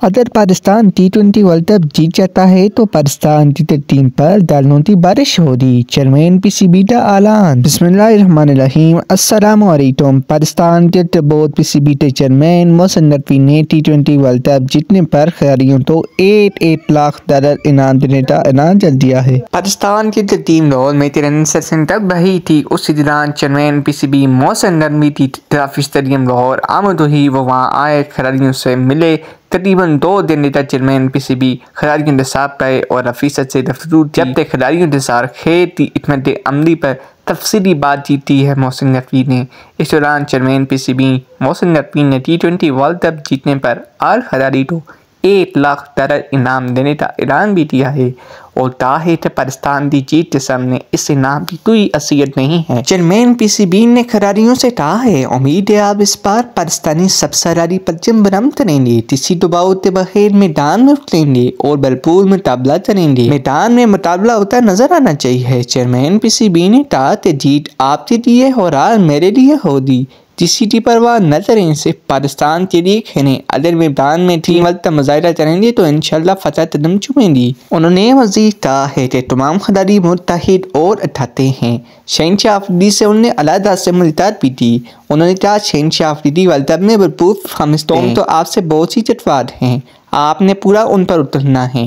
अगर Pakistan T20 world cup जीत जाता है तो पाकिस्तान क्रिकेट टीम पर दालनों बारिश हो रही। चेयरमैन PCB का ऐलान। बिस्मिल्लाहिर्रहमानिर्रहीम। अस्सलामुअलैकुम। पाकिस्तान क्रिकेट बोर्ड PCB के चेयरमैन मोहसिन नकवी ने T20 वर्ल्ड कप जीतने पर खिलाड़ियों को 8 लाख डॉलर इनाम देने का ऐलान कर दिया है। पाकिस्तान क्रिकेट टीम लाहौर में तिरंगा सेशन तक रही थी। उसी दौरान चेयरमैन PCB मोहसिन नकवी की ट्रॉफी स्टेडियम लाहौर आमद हुई। वो वहाँ आए खिलाड़ियों से मिले। तकरीबन 2 दिन तक चेयरमैन PCB खिलाड़ियों के साथ रहे और अफीसर से दफ्तर जब तक खिलाड़ियों के साथ खेल की हिकमत अमली पर तफसीली बातचीत की है मोहसिन नकवी ने। इस दौरान चेयरमैन PCB मोहसिन नकवी ने T20 वर्ल्ड कप जीतने पर हर खिलाड़ी को 8 लाख डॉलर इनाम देने का ऐलान भी किया है और कहा है कि पाकिस्तान की जीत के सामने इस इनाम की कोई असलियत नहीं है। चेयरमैन PCB ने खिलाड़ियों से कहा है, उम्मीद है आप इस बार पाकिस्तानी सबसरारी परचम बरामद करेंगे, किसी दबाव के बगैर मैदान में उतरेंगे और भरपूर मुकाबला करेंगे। मैदान में मुकाबला होता नजर आना चाहिए। चेयरमैन PCB ने कहा कि जीत आपके लिए और हार मेरे लिए होगी, किसी की परवाह न करें, सिर्फ पाकिस्तान के लिए खेलें। अगर मैदान में टीम वर्क का मुजाहिरा करेंगे तो इंशाल्लाह फतह कदम चूमेंगी। उन्होंने मज़ीद कहा है कि तमाम खिलाड़ी मुत्तहिद और अठाते हैं। शहनशाह अफरीदी से उन्होंने अलहदा से मुलाकात भी की। उन्होंने कहा, शहनशाह अफरीदी वर्ल्ड कप में भरपूर तो आपसे बहुत सी चटवाद हैं, आपने पूरा उन पर उतरना है।